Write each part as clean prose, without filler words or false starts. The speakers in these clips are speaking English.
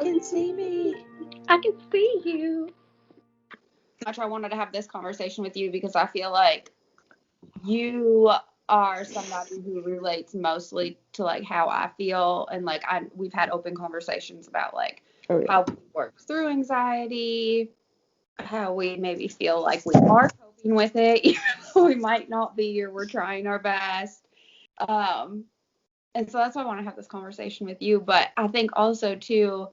can see me. I can see you. Much I wanted to have this conversation with you because I feel like you are somebody who relates mostly to like how I feel, and like we've had open conversations about like how we work through anxiety, how we maybe feel like we are coping with it, even though we might not be, or we're trying our best. And so that's why I want to have this conversation with you. But I think also too,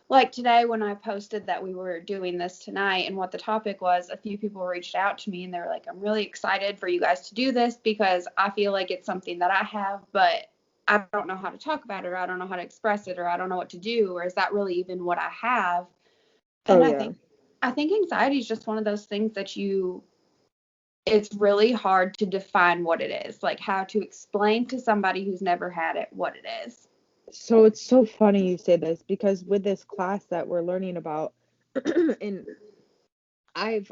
like today when I posted that we were doing this tonight and what the topic was, a few people reached out to me and they were like, I'm really excited for you guys to do this because I feel like it's something that I have, but I don't know how to talk about it, or I don't know how to express it, or I don't know what to do, or is that really even what I have? And I think anxiety is just one of those things that it's really hard to define what it is, like how to explain to somebody who's never had it what it is. So it's so funny you say this, because with this class that we're learning about, and I'm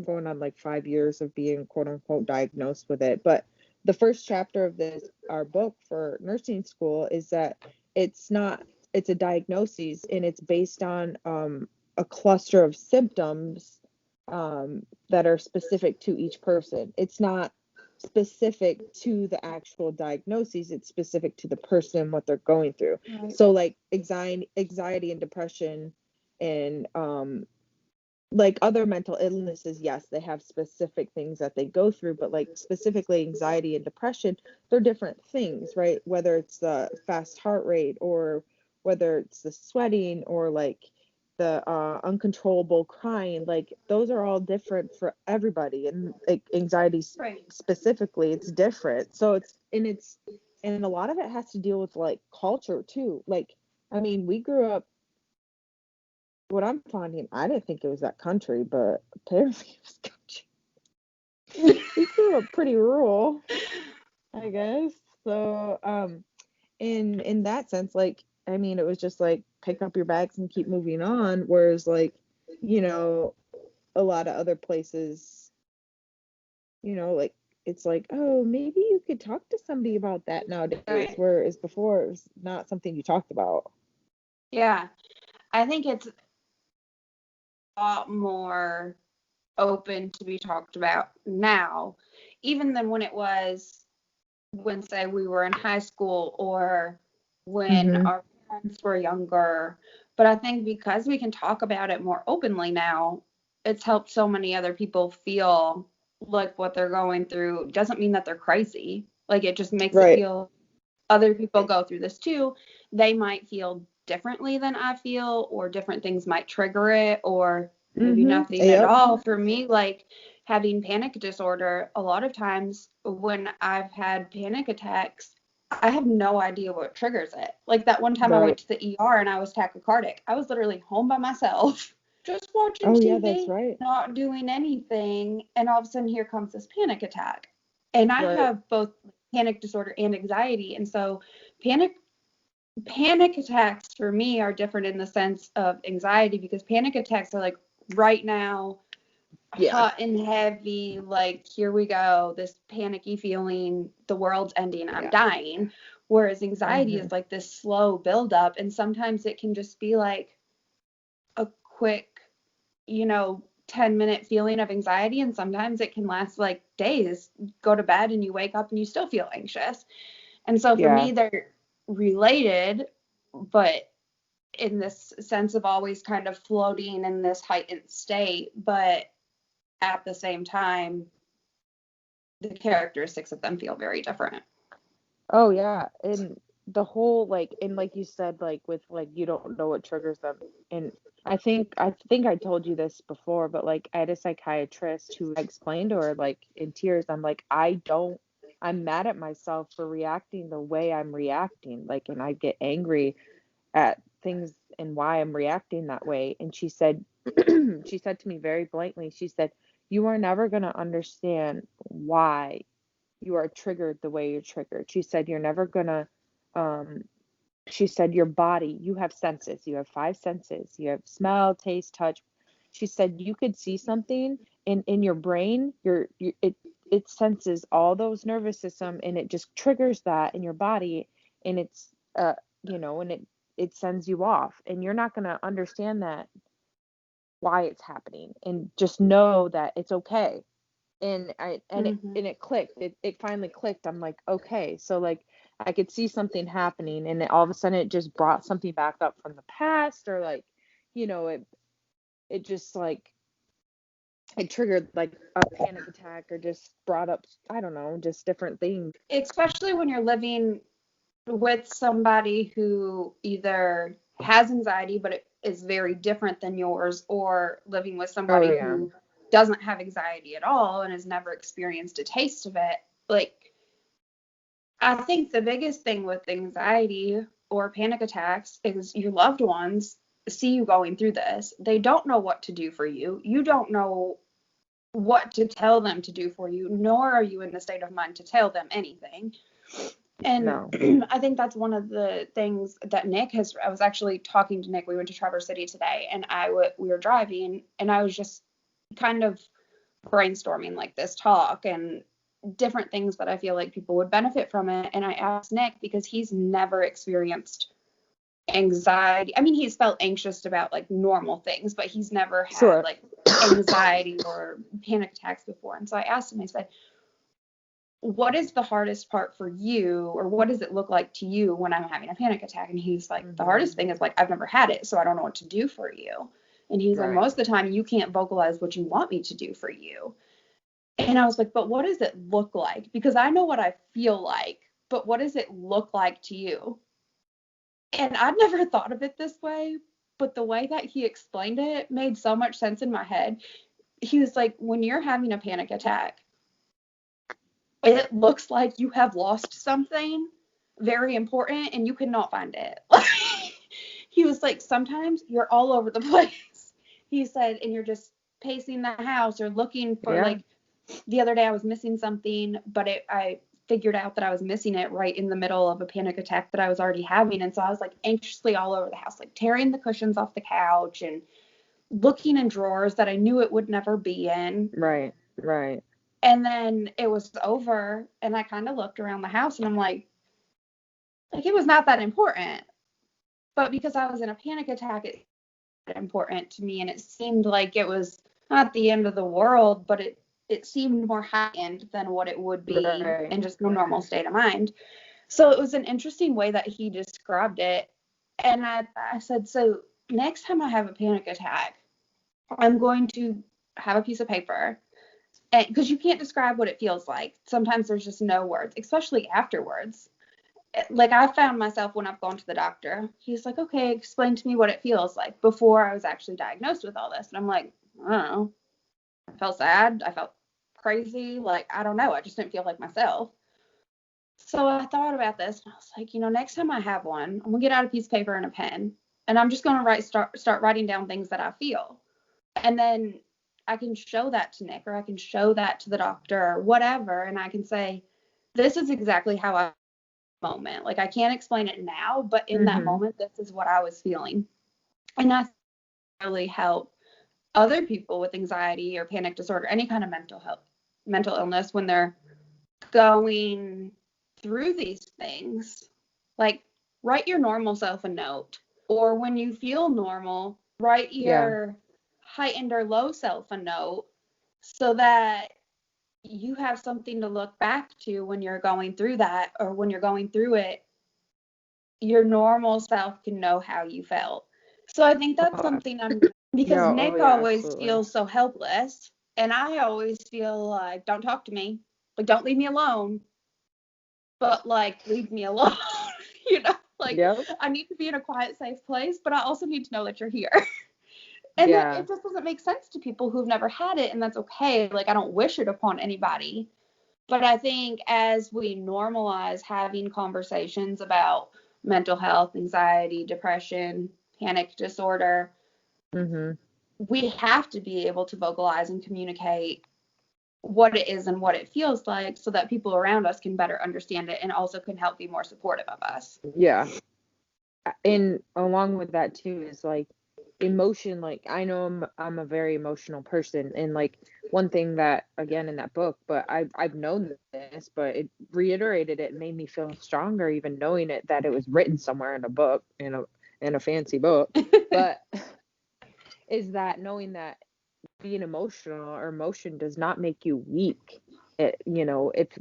going on like 5 years of being quote unquote diagnosed with it. But the first chapter of our book for nursing school is that it's a diagnosis, and it's based on a cluster of symptoms that are specific to each person. It's not specific to the actual diagnosis, it's specific to the person, what they're going through. Right. So like anxiety and depression and like other mental illnesses, yes, they have specific things that they go through, but like specifically anxiety and depression, they're different things, right? Whether it's the fast heart rate, or whether it's the sweating, or like the uncontrollable crying, like those are all different for everybody. And like anxiety specifically, it's different. So and a lot of it has to deal with like culture too. Like, I mean, we grew up, what I'm finding, I didn't think it was that country, but apparently it was country. We grew up pretty rural, I guess. So, in that sense, like, I mean, it was just like pick up your bags and keep moving on. Whereas, like, a lot of other places, like it's like, oh, maybe you could talk to somebody about that nowadays. Right. Whereas before, it was not something you talked about. Yeah, I think it's a lot more open to be talked about now, even than when it was when, say, we were in high school or when our parents were younger. But I think because we can talk about it more openly now, it's helped so many other people feel like what they're going through doesn't mean that they're crazy. Like, it just makes it feel other people go through this too. They might feel differently than I feel, or different things might trigger it, or maybe nothing at all. For me, like having panic disorder, a lot of times when I've had panic attacks, I have no idea what triggers it. Like that one time I went to the ER and I was tachycardic. I was literally home by myself, just watching TV, yeah, that's right. not doing anything, and all of a sudden here comes this panic attack. And I have both panic disorder and anxiety, and so panic attacks for me are different in the sense of anxiety, because panic attacks are like right now, hot and heavy, like here we go, this panicky feeling, the world's ending, I'm dying. Whereas anxiety is like this slow buildup, and sometimes it can just be like a quick 10-minute feeling of anxiety, and sometimes it can last like days. Go to bed and you wake up and you still feel anxious. And so for me, they're related, but in this sense of always kind of floating in this heightened state, but at the same time, the characteristics of them feel very different. Oh yeah, and the whole like you said, like with like you don't know what triggers them. And I think I told you this before, but like I had a psychiatrist who explained to her, like in tears, I'm like, I'm mad at myself for reacting the way I'm reacting, like, and I get angry at things and why I'm reacting that way. And she said she said to me very blatantly, she said, you are never going to understand why you are triggered the way you're triggered. She said, you're never going to she said, your body, you have senses, you have 5 senses, you have smell, taste, touch. She said, you could see something in your brain, it senses all those nervous system, and it just triggers that in your body, and it's and it sends you off, and you're not going to understand that why it's happening, and just know that it's okay. And it clicked. It finally clicked. I'm like, okay, so like I could see something happening, and all of a sudden it just brought something back up from the past, or like, it just like it triggered like a panic attack, or just brought up, I don't know, just different things. Especially when you're living with somebody who either has anxiety, but it is very different than yours, or living with somebody who doesn't have anxiety at all and has never experienced a taste of it. Like, I think the biggest thing with anxiety or panic attacks is your loved ones see you going through this. They don't know what to do for you. You don't know what to tell them to do for you, nor are you in the state of mind to tell them anything. And No. I think that's one of the things that I was actually talking to Nick. We went to Traverse City today, and we were driving, and I was just kind of brainstorming like this talk and different things that I feel like people would benefit from it. And I asked Nick, because he's never experienced anxiety. I mean, he's felt anxious about like normal things, but he's never had like anxiety or panic attacks before. And so I asked him, I said, what is the hardest part for you, or what does it look like to you when I'm having a panic attack? And he's like, the hardest thing is like, I've never had it, so I don't know what to do for you. And he's like, most of the time you can't vocalize what you want me to do for you. And I was like, but what does it look like? Because I know what I feel like, but what does it look like to you? And I'd never thought of it this way, but the way that he explained it made so much sense in my head. He was like, when you're having a panic attack, it looks like you have lost something very important and you cannot find it. He was like, sometimes you're all over the place. He said, and you're just pacing the house or looking for like, the other day I was missing something, but I figured out that I was missing it right in the middle of a panic attack that I was already having. And so I was like anxiously all over the house, like tearing the cushions off the couch and looking in drawers that I knew it would never be in. Right. And then it was over, and I kind of looked around the house, and I'm like it was not that important. But because I was in a panic attack, it was important to me, and it seemed like it was not the end of the world, but it seemed more high-end than what it would be in just a normal state of mind. So it was an interesting way that he described it. And I said, so next time I have a panic attack, I'm going to have a piece of paper, because you can't describe what it feels like. Sometimes there's just no words, especially afterwards. Like, I found myself when I've gone to the doctor, he's like, okay, explain to me what it feels like, before I was actually diagnosed with all this. And I'm like, I don't know. I felt sad. I felt crazy. Like, I don't know. I just didn't feel like myself. So I thought about this, and I was like, next time I have one, I'm going to get out a piece of paper and a pen, and I'm just going to start writing down things that I feel. And then I can show that to Nick, or I can show that to the doctor, or whatever, and I can say, this is exactly how I moment. Like, I can't explain it now, but in that moment, this is what I was feeling. And that really helped other people with anxiety or panic disorder, any kind of mental illness, when they're going through these things. Like, write your normal self a note, or when you feel normal, write your heightened or low self a note, so that you have something to look back to when you're going through that, or when you're going through it, your normal self can know how you felt. So I think that's something because Nick always feels so helpless, and I always feel like, don't talk to me, like, don't leave me alone, but like, leave me alone. Like, I need to be in a quiet, safe place, but I also need to know that you're here. And it just doesn't make sense to people who've never had it, and that's okay. Like, I don't wish it upon anybody. But I think as we normalize having conversations about mental health, anxiety, depression, panic disorder, we have to be able to vocalize and communicate what it is and what it feels like, so that people around us can better understand it and also can help be more supportive of us. Yeah. And along with that too is like emotion. Like, I know I'm a very emotional person, and like one thing that, again, in that book, but I've known this, but it reiterated it and made me feel stronger, even knowing it, that it was written somewhere in a book, in a fancy book, but is that knowing that being emotional or emotion does not make you weak. It's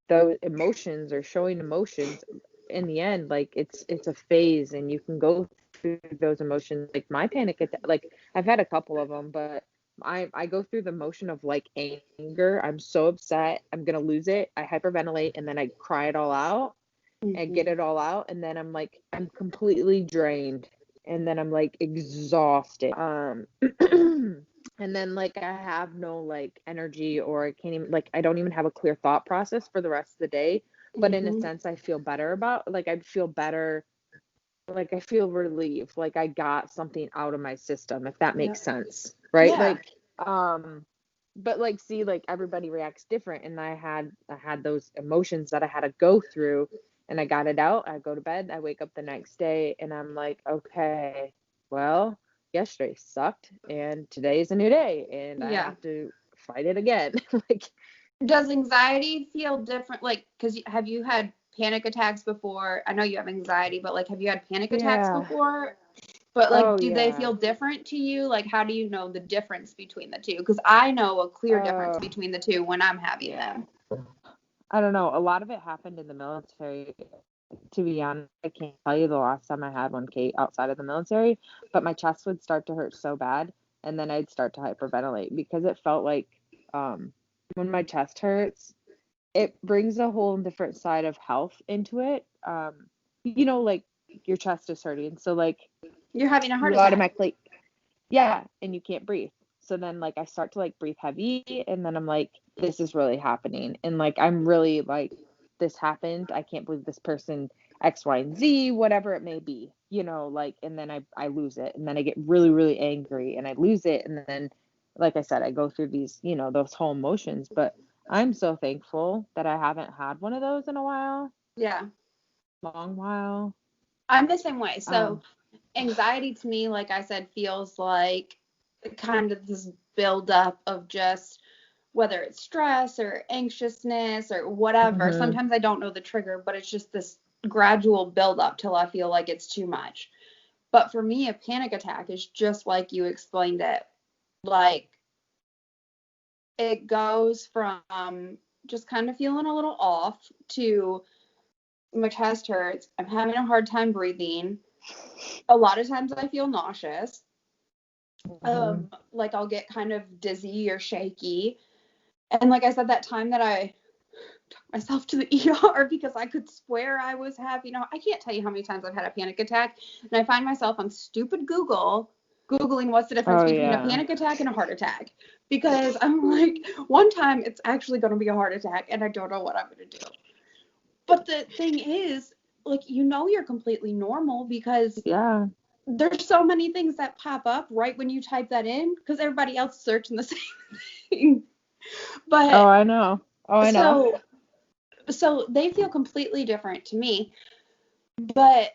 those emotions or showing emotions in the end, like it's a phase and you can go through those emotions. Like my panic attack, like I've had a couple of them, but I go through the motion of like anger. I'm so upset, I'm gonna lose it. I hyperventilate and then I cry it all out and get it all out, and then I'm completely drained, and then I'm like exhausted. And then like I have no like energy, or I can't even, like I don't even have a clear thought process for the rest of the day. But in a sense I feel better about, like I feel better, like I feel relieved, like I got something out of my system, if that makes sense, right? Yeah. Like but like see, like everybody reacts different, and I had those emotions that I had to go through, and I got it out. I go to bed, I wake up the next day, and I'm like, okay, well, yesterday sucked and today is a new day and I Yeah. have to fight it again. Like, Does anxiety feel different? Like, because have you had panic attacks before? I know you have anxiety, but like, have you had panic attacks yeah. before? But like, Oh do they yeah. feel different to you? Like, how do you know the difference between the two? Because I know a clear difference uh between the two when I'm having yeah. them. I don't know. A lot of it happened in the military. To be honest, I can't tell you the last time I had one, Kate, outside of the military, but my chest would start to hurt so bad, and then I'd start to hyperventilate because it felt like when my chest hurts, it brings a whole different side of health into it. Like your chest is hurting, so like You're having a heart you attack. automatically, yeah, and you can't breathe. So then like I start to like breathe heavy, and then I'm like, this is really happening. And like I'm really like, this happened. I can't believe this person X, Y, and Z, whatever it may be, like, and then I lose it. And then I get really, really angry and I lose it. And then, like I said, I go through these, those whole emotions. But I'm so thankful that I haven't had one of those in a while, Yeah. long while. I'm the same way. So Um, anxiety to me, like I said, feels like kind of this buildup of just whether it's stress or anxiousness or whatever. mhm. Sometimes I don't know the trigger, but it's just this gradual buildup till I feel like it's too much. But for me, a panic attack is just like you explained it. Like it goes from just kind of feeling a little off to my chest hurts. I'm having a hard time breathing. A lot of times I feel nauseous. Mhm. Like I'll get kind of dizzy or shaky. And like I said, that time that I took myself to the ER because I could swear I was having, I can't tell you how many times I've had a panic attack. And I find myself on stupid Googling what's the difference Oh between a yeah. panic attack and a heart attack. Because I'm like, one time it's actually going to be a heart attack and I don't know what I'm going to do. But the thing is, like, you're completely normal because Yeah. there's so many things that pop up right when you type that in because everybody else is searching the same thing. Oh, But I know. Oh, I know. so they feel completely different to me. But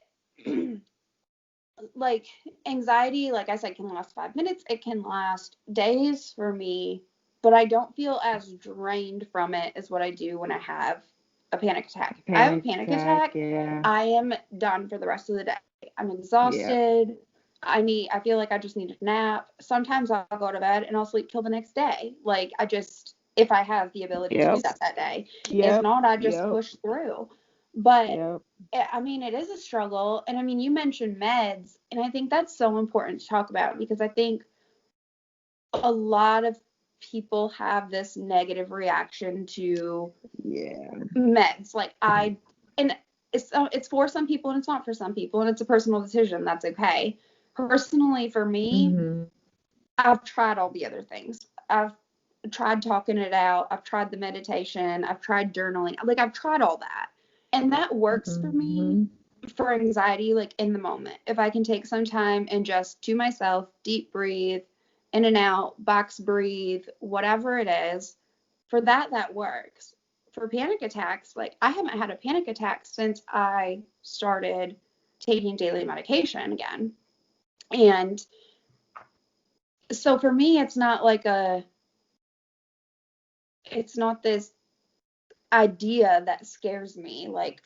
like anxiety, like I said, can last 5 minutes. It can last days for me, but I don't feel as drained from it as what I do when I have a panic attack. If I have a Panic panic attack, attack, yeah. I am done for the rest of the day. I'm Yeah. exhausted. I feel like I just need a nap. Sometimes I'll go to bed and I'll sleep till the next day. Like if I have the ability to do Yep. that day. If Yep. not, I just Yep. push through. But Yep. I mean, it is a struggle. And I mean, you mentioned meds, and I think that's so important to talk about because I think a lot of people have this negative reaction to Yeah. meds. And it's for some people and it's not for some people, and it's a personal decision. That's okay. Personally, for me, Hmm. I've tried all the other things. I've tried talking it out. I've tried the meditation. I've tried journaling. Like, I've tried all that. And that works for me Hmm. for anxiety, like in the moment. If I can take some time and just to myself, deep breathe, in and out, box breathe, whatever it is, for that works. For panic attacks, like I haven't had a panic attack since I started taking daily medication again. And so for me, it's not this idea that scares me. Like,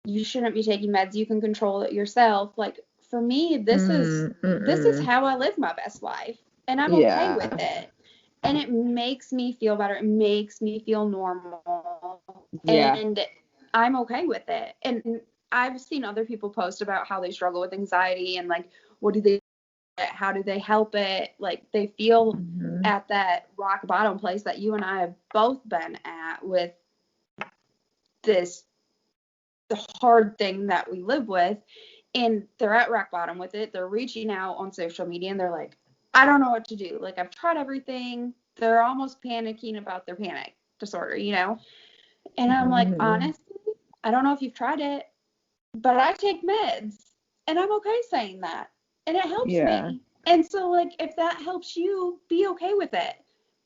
you shouldn't be taking meds. You can control it yourself. Like, for me, this is how I live my best life, and I'm okay with it. And it makes me feel better. It makes me feel normal. Yeah. And I'm okay with it. And I've seen other people post about how they struggle with anxiety and like, what do they, how do they help it? Like, they feel at that rock bottom place that you and I have both been at with this the hard thing that we live with. And they're at rock bottom with it. They're reaching out on social media and they're like, I don't know what to do. Like, I've tried everything. They're almost panicking about their panic disorder, you know? And I'm like, honestly, I don't know if you've tried it, but I take meds and I'm okay saying that. And it helps me. And so, like, if that helps you, be okay with it.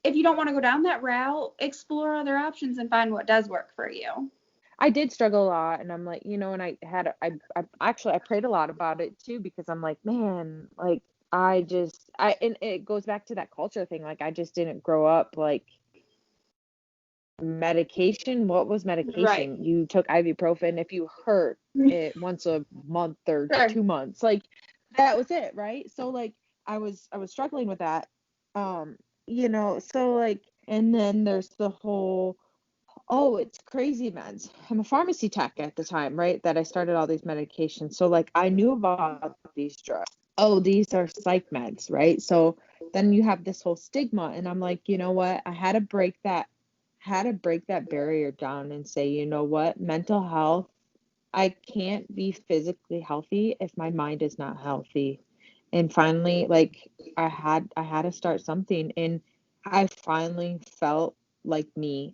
If you don't want to go down that route, explore other options and find what does work for you. I did struggle a lot, and I'm like, you know, and I prayed a lot about it too, because I'm like, man, like, and it goes back to that culture thing. Like, I just didn't grow up like medication. What was medication? Right. You took ibuprofen if you hurt it once a month or 2 months. Like, that was it, right? So like, I was struggling with that. You know, so like, and then there's the whole, oh, it's crazy meds. I'm a pharmacy tech at the time, right? That I started all these medications. So like, I knew about these drugs. Oh, these are psych meds, right? So then you have this whole stigma, and I'm like, you know what? I had to break that barrier down and say, you know what? Mental health, I can't be physically healthy if my mind is not healthy. And finally, like, I had to start something, and I finally felt like me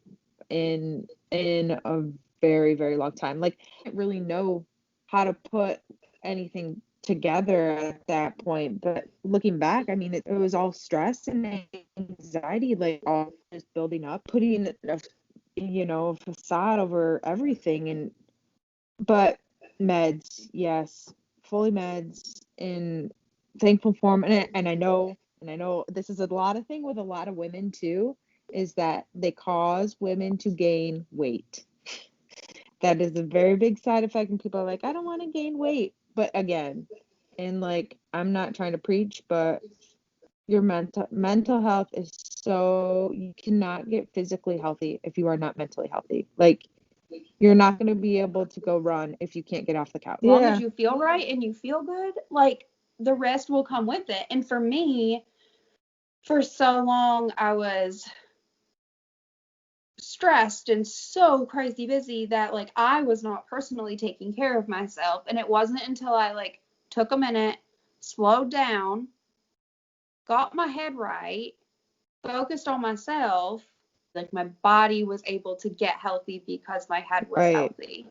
in a very, very long time. Like, I didn't really know how to put anything together at that point, but looking back, I mean, it was all stress and anxiety, like, all just building up, putting a facade over everything. And but meds, yes, fully meds, in thankful form. And I know this is a lot of thing with a lot of women too, is that they cause women to gain weight. That is a very big side effect, and people are like, I don't want to gain weight. But again, and like, I'm not trying to preach, but your mental health is, so you cannot get physically healthy if you are not mentally healthy. Like, you're not going to be able to go run if you can't get off the couch. As long as you feel right and you feel good, like, the rest will come with it. And for me, for so long, I was stressed and so crazy busy that, like, I was not personally taking care of myself. And it wasn't until I, like, took a minute, slowed down, got my head right, focused on myself, like, my body was able to get healthy because my head was healthy.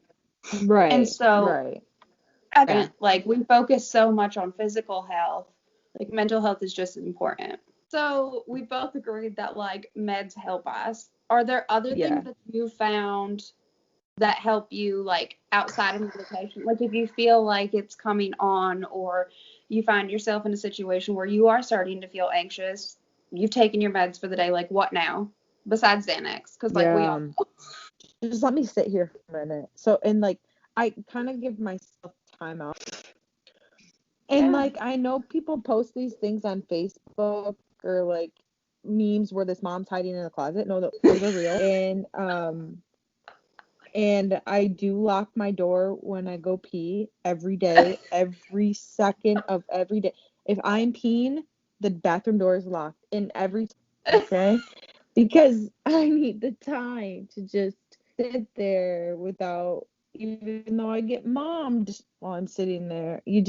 Right. And so, right. I think, like, we focus so much on physical health, like, mental health is just as important. So we both agreed that, like, meds help us. Are there other things that you found that help you, like, outside of medication? Like, if you feel like it's coming on, or you find yourself in a situation where you are starting to feel anxious, you've taken your meds for the day, like, what now? Besides Xanax, because, like, we all. Just let me sit here for a minute. So, and like, I kind of give myself time out. And like, I know people post these things on Facebook, or like memes where this mom's hiding in a closet. No, those are real. And I do lock my door when I go pee every day, every second of every day. If I'm peeing, the bathroom door is locked in every, okay? Because I need the time to just sit there without, even though I get mommed while I'm sitting there. You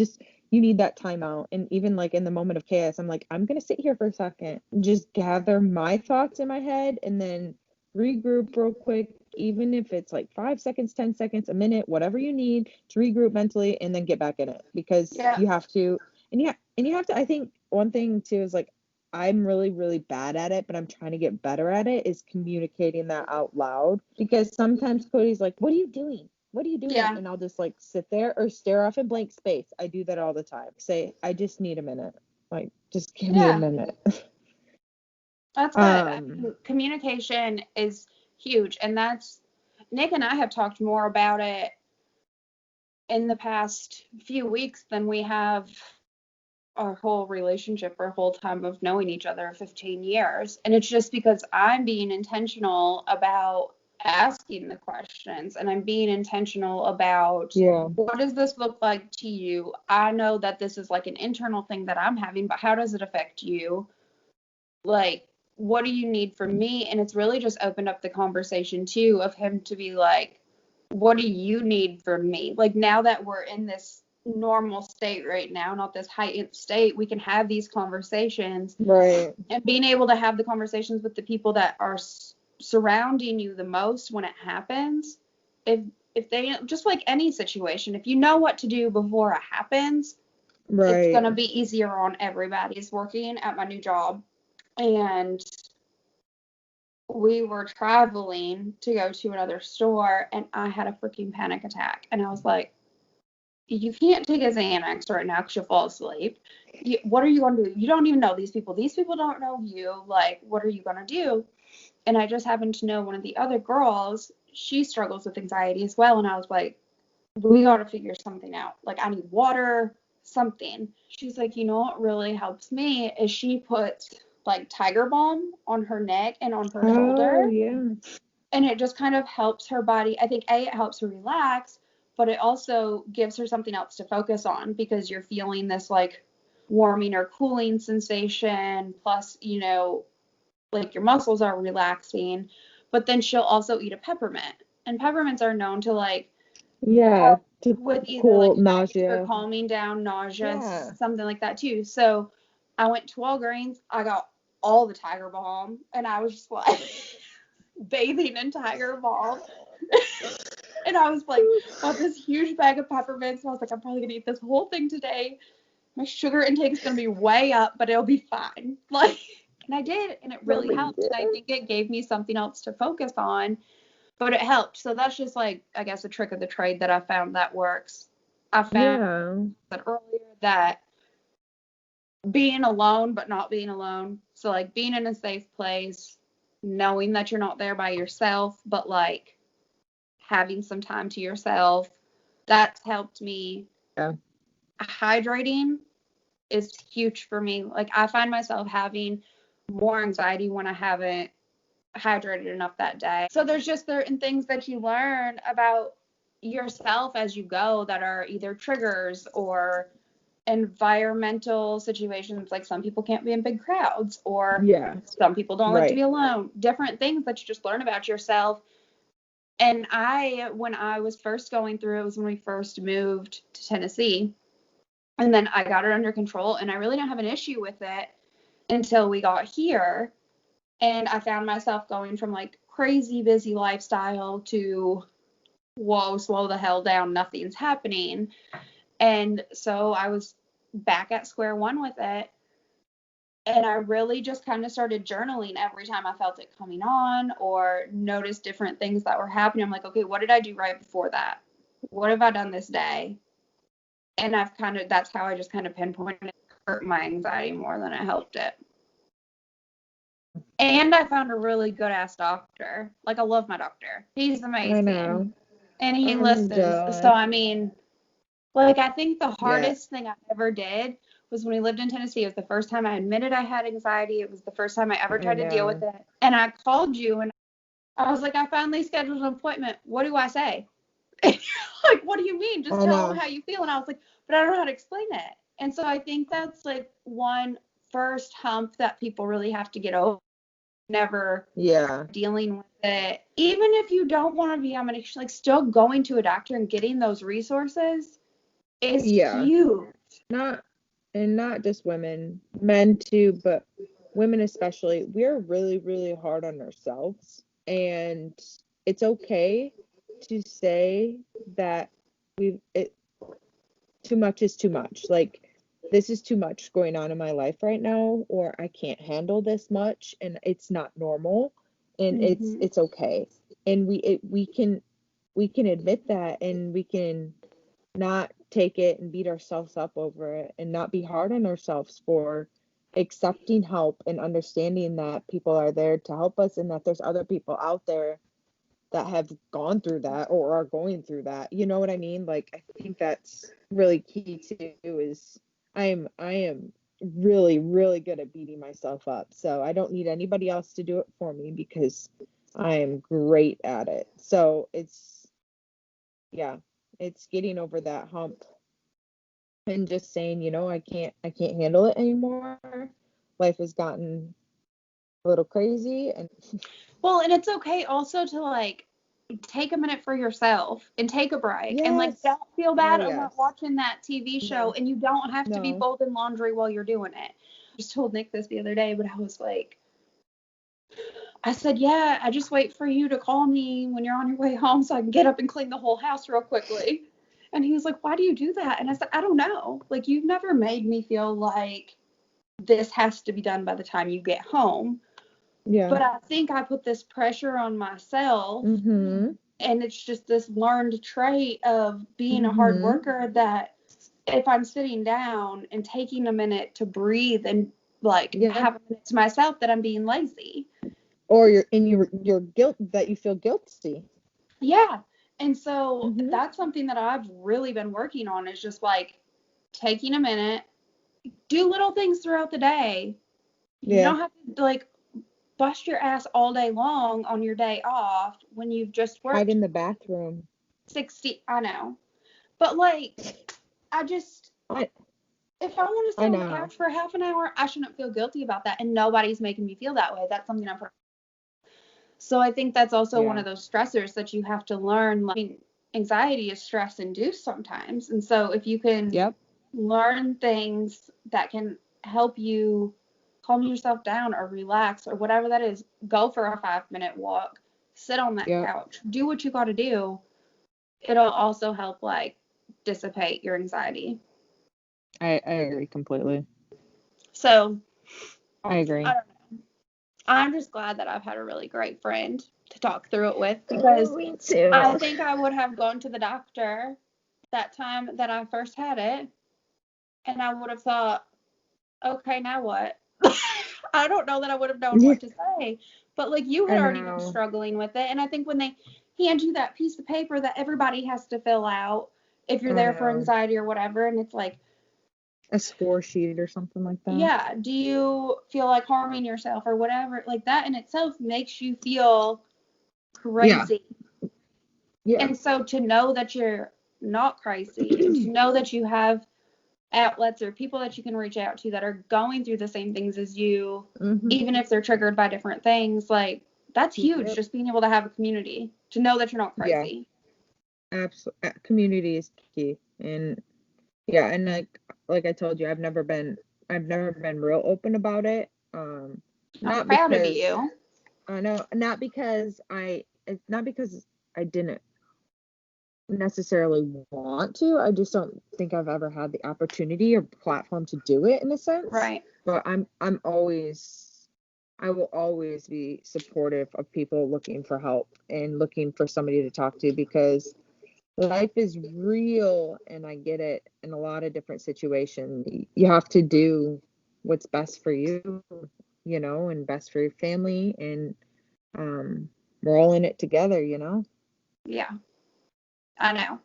need that time out. And even like in the moment of chaos, I'm like, I'm gonna sit here for a second, just gather my thoughts in my head, and then regroup real quick, even if it's like 5 seconds, 10 seconds, a minute, whatever you need to regroup mentally, and then get back in it. Because you have to, and you have to, I think one thing too is like, I'm really, really bad at it, but I'm trying to get better at it, is communicating that out loud. Because sometimes Cody's like, what are you doing? What are you doing? And I'll just like sit there or stare off in blank space. I do that all the time. Say, I just need a minute. Like, just give me a minute. That's good. I mean, communication is huge. And that's, Nick and I have talked more about it in the past few weeks than we have our whole relationship, our whole time of knowing each other, 15 years. And it's just because I'm being intentional about asking the questions, and I'm being intentional about Yeah. what does this look like to you? I know that this is like an internal thing that I'm having, but how does it affect you? Like, what do you need from me? And it's really just opened up the conversation too of him to be like, what do you need from me? Like, now that we're in this normal state right now, not this heightened state, we can have these conversations. Right. And being able to have the conversations with the people that are surrounding you the most when it happens, if they, just like any situation, if you know what to do before it happens, it's Right. going to be easier on everybody. Is working at my new job, and we were traveling to go to another store, and I had a freaking panic attack. And I was like, you can't take a Xanax right now because you'll fall asleep. What are you going to do? You don't even know these people. These people don't know you. Like, what are you going to do? And I just happened to know one of the other girls, she struggles with anxiety as well. And I was like, we got to figure something out. Like, I need water, something. She's like, you know what really helps me is she puts like tiger balm on her neck and on her Oh, shoulder. yeah. And it just kind of helps her body. I think it helps her relax, but it also gives her something else to focus on because you're feeling this like warming or cooling sensation. Plus, like your muscles are relaxing. But then she'll also eat a peppermint. And peppermints are known to like Yeah. help To with either like cool headaches or nausea. calming down nausea, Yeah. something like that too. So I went to Walgreens, I got all the tiger balm, and I was just like bathing in tiger balm. And I was like, bought this huge bag of peppermints, and I was like, I'm probably gonna eat this whole thing today. My sugar intake is gonna be way up, but it'll be fine. Like, and I did, and it really helped. And I think it gave me something else to focus on, but it helped. So that's just like, I guess, a trick of the trade that I found that works. I found Yeah. that earlier that being alone, but not being alone. So like being in a safe place, knowing that you're not there by yourself, but like having some time to yourself, that's helped me. Yeah. Hydrating is huge for me. Like, I find myself having more anxiety when I haven't hydrated enough that day. So there's just certain things that you learn about yourself as you go that are either triggers or environmental situations. Like, some people can't be in big crowds, or Yeah. some people don't like to be Right. alone. Different things that you just learn about yourself. And when I was first going through, it was when we first moved to Tennessee. And then I got it under control, and I really didn't have an issue with it until we got here. And I found myself going from like crazy busy lifestyle to, whoa, slow the hell down, nothing's happening. And so I was back at square one with it. And I really just kind of started journaling every time I felt it coming on or noticed different things that were happening. I'm like, okay, what did I do right before that? What have I done this day? And that's how I just kind of pinpointed it. Hurt my anxiety more than it helped it. And I found a really good ass doctor. Like, I love my doctor. He's I amazing. know. And he I'm listens. So, jealous. I mean, like, I think the Yeah. hardest thing I ever did was when we lived in Tennessee. It was the first time I admitted I had anxiety. It was the first time I ever I tried to deal with know. it. And I called you and I was like, I finally scheduled an appointment. What do I say? Like, what do you mean? Just I tell them know. how you feel. And I was like, but I don't know how to explain it. And so I think that's like one first hump that people really have to get over. Never Yeah. dealing with it. Even if you don't want to be on medication, like, still going to a doctor and getting those resources is Yeah. huge. Not and not just women, men too, but women especially. We're really, really hard on ourselves. And it's okay to say that it too much is too much. Like, this is too much going on in my life right now, or I can't handle this much, and it's not normal, and Mm-hmm. it's okay. And we can admit that, and we can not take it and beat ourselves up over it, and not be hard on ourselves for accepting help and understanding that people are there to help us, and that there's other people out there that have gone through that or are going through that. You know what I mean? Like, I think that's really key too, is I am really, really good at beating myself up. So I don't need anybody else to do it for me because I am great at it. So yeah, it's getting over that hump and just saying, I can't handle it anymore. Life has gotten a little crazy and Well, and it's okay also to like take a minute for yourself and take a break and like yes. don't feel Oh bad over yes. watching that TV show, No. and you don't have to be No. folding laundry while you're doing it. I just told Nick this the other day, but I was like, I said, yeah, I just wait for you to call me when you're on your way home so I can get up and clean the whole house real quickly. And he was like, why do you do that? And I said, I don't know. Like, you've never made me feel like this has to be done by the time you get home. Yeah. But I think I put this pressure on myself, Mm-hmm. and it's just this learned trait of being a hard Mm-hmm. worker that if I'm sitting down and taking a minute to breathe and like Yeah. have a minute to myself, that I'm being lazy. Or your guilt that you feel guilty. Yeah. And so Mm-hmm. that's something that I've really been working on, is just like taking a minute, do little things throughout the day. You Yeah. don't have to like bust your ass all day long on your day off when you've just Hide worked in the bathroom. 60. I know. But like, I just, I if I want to I sit on the know. couch for half an hour, I shouldn't feel guilty about that. And nobody's making me feel that way. That's something I've heard. So I think that's also one Yeah. of those stressors that you have to learn. I mean, anxiety is stress induced sometimes. And so if you can Yep. learn things that can help you calm yourself down or relax or whatever that is, go for a 5-minute walk, sit on that Yep. couch, do what you got to do. It'll also help like dissipate your anxiety. I agree completely. So I agree. I don't know. I'm just glad that I've had a really great friend to talk through it with, because Me too. I think I would have gone to the doctor that time that I first had it, and I would have thought, okay, now what? I don't know that I would have known Yeah. what to say. But like, you had I already been know. struggling with it, and I think when they hand you that piece of paper that everybody has to fill out if you're I there for know. anxiety or whatever, and it's like, A score sheet or something like that. yeah, do you feel like harming yourself or whatever? Like, that in itself makes you feel Yeah. crazy. Yeah. And so to know that you're not crazy, and to know that you have outlets or people that you can reach out to that are going through the same things as you, Mm-hmm. even if they're triggered by different things, like, that's huge. Yep. Just being able to have a community, to know that you're not Yeah. crazy. Absolutely. Community is key. And yeah, and like I told you, I've never been real open about it. I'm Not proud of because you. I know, not because I didn't necessarily want to. I just don't think I've ever had the opportunity or platform to do it in a sense. Right. But I will always be supportive of people looking for help and looking for somebody to talk to, because life is real and I get it in a lot of different situations. You have to do what's best for you, and best for your family, and we're all in it together. Yeah, I know.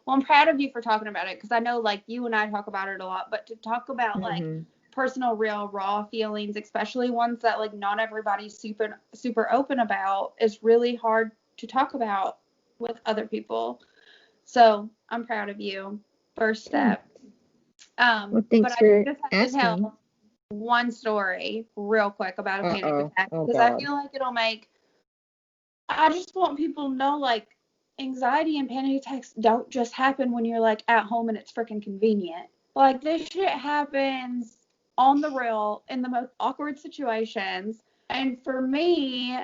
Well, I'm proud of you for talking about it, because I know, like, you and I talk about it a lot, but to talk about like Hmm. personal, real, raw feelings, especially ones that like not everybody's super super open about, is really hard to talk about with other people. So I'm proud of you. First Thanks. step. Well, But thanks I for just have to asking. tell one story real quick about a panic Uh-oh. attack, Oh because I God. feel like it'll make. I just want people to know, like, anxiety and panic attacks don't just happen when you're like at home and it's freaking convenient. Like, this shit happens on the real in the most awkward situations. And for me,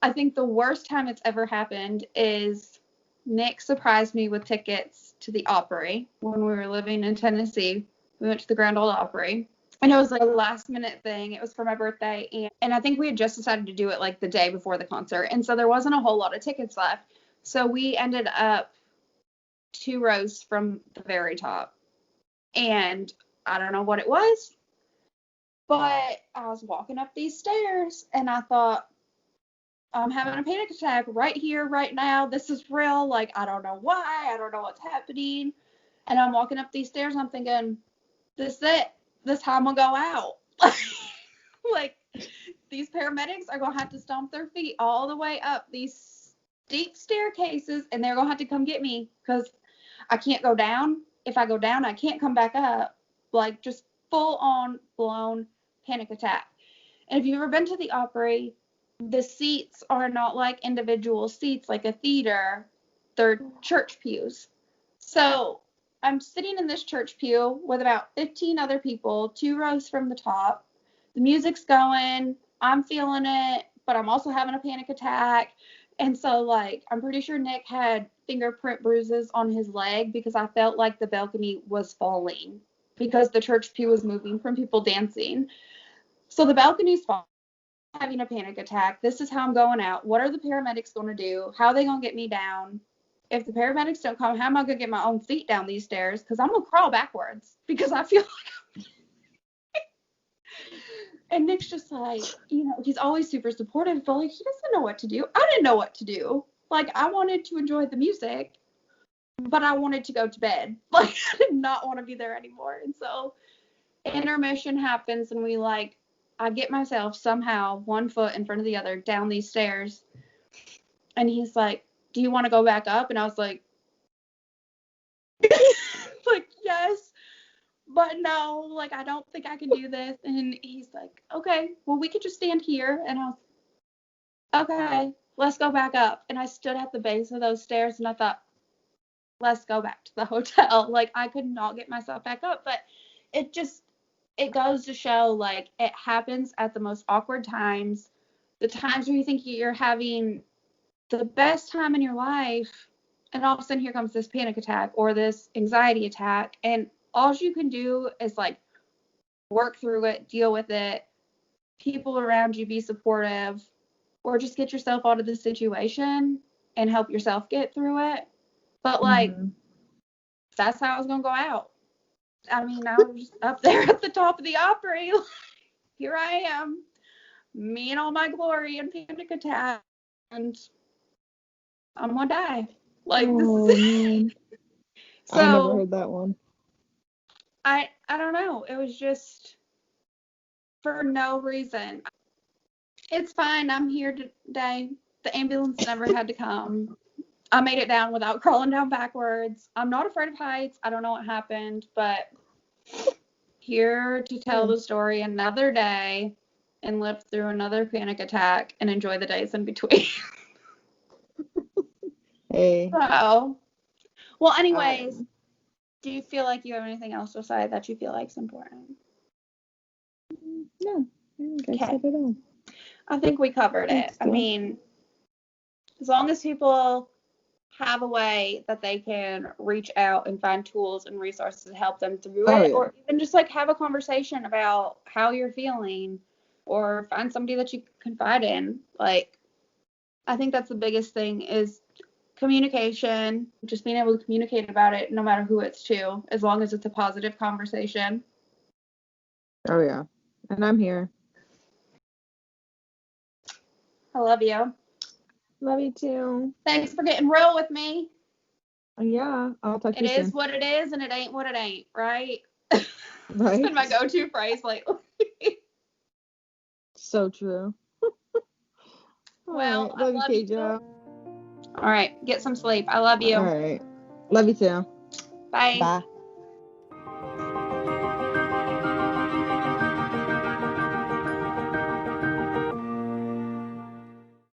I think the worst time it's ever happened is Nick surprised me with tickets to the Opry when we were living in Tennessee. We went to the Grand Ole Opry. And it was like a last minute thing. It was for my birthday. And I think we had just decided to do it like the day before the concert. And so there wasn't a whole lot of tickets left. So we ended up 2 rows from the very top. And I don't know what it was, but I was walking up these stairs and I thought, I'm having a panic attack right here, right now. This is real. Like, I don't know why. I don't know what's happening. And I'm walking up these stairs. I'm thinking, this is it. This is how I'm going to go out. Like, these paramedics are going to have to stomp their feet all the way up these steep staircases, and they're going to have to come get me because I can't go down. If I go down, I can't come back up. Like, just full on blown panic attack. And if you've ever been to the Opry, the seats are not like individual seats like a theater. They're church pews. So I'm sitting in this church pew with about 15 other people, 2 rows from the top. The music's going. I'm feeling it, but I'm also having a panic attack. And so, like, I'm pretty sure Nick had fingerprint bruises on his leg because I felt like the balcony was falling because the church pew was moving from people dancing. So the balcony's falling. Having a panic attack. This is how I'm going out. What are the paramedics going to do? How are they going to get me down? If the paramedics don't come, how am I going to get my own feet down these stairs? Because I'm going to crawl backwards because I feel like And Nick's just like, you know, he's always super supportive, but like, he doesn't know what to do. I didn't know what to do. Like, I wanted to enjoy the music, but I wanted to go to bed. Like, I did not want to be there anymore. And so intermission happens, and I get myself somehow 1 foot in front of the other down these stairs. And he's like, do you want to go back up? And I was like, like, yes, but no, like, I don't think I can do this. And he's like, okay, well, we could just stand here. And I was, okay, let's go back up. And I stood at the base of those stairs, and I thought, let's go back to the hotel. Like, I could not get myself back up, but it goes to show, like, it happens at the most awkward times, the times where you think you're having the best time in your life, and all of a sudden here comes this panic attack or this anxiety attack, and all you can do is, like, work through it, deal with it, people around you be supportive, or just get yourself out of the situation and help yourself get through it. But, like, that's how I was going to go out. I mean, I was just up there at the top of the Opry. Here I am, me in all my glory and panic attack, and I'm gonna die. Like, this is so I never heard that one. I don't know. It was just for no reason. It's fine. I'm here today. The ambulance never had to come. I made it down without crawling down backwards. I'm not afraid of heights. I don't know what happened, but here to tell the story another day and live through another panic attack and enjoy the days in between. Hey. So, well, anyways, do you feel like you have anything else to say that you feel like is important? No, I said it all. I think we covered it. I mean, as long as people have a way that they can reach out and find tools and resources to help them through it, or even just, like, have a conversation about how you're feeling, or find somebody that you confide in. Like, I think that's the biggest thing is communication, just being able to communicate about it no matter who it's to, as long as it's a positive conversation. Oh, yeah. And I'm here. I love you. Love you too. Thanks for getting real with me. Yeah, I'll talk to you soon. It is what it is, and it ain't what it ain't, right? Right. It's been my go-to phrase lately. So true. Well, right. Love you, Kate. All right, get some sleep. I love you. All right. Love you too. Bye. Bye.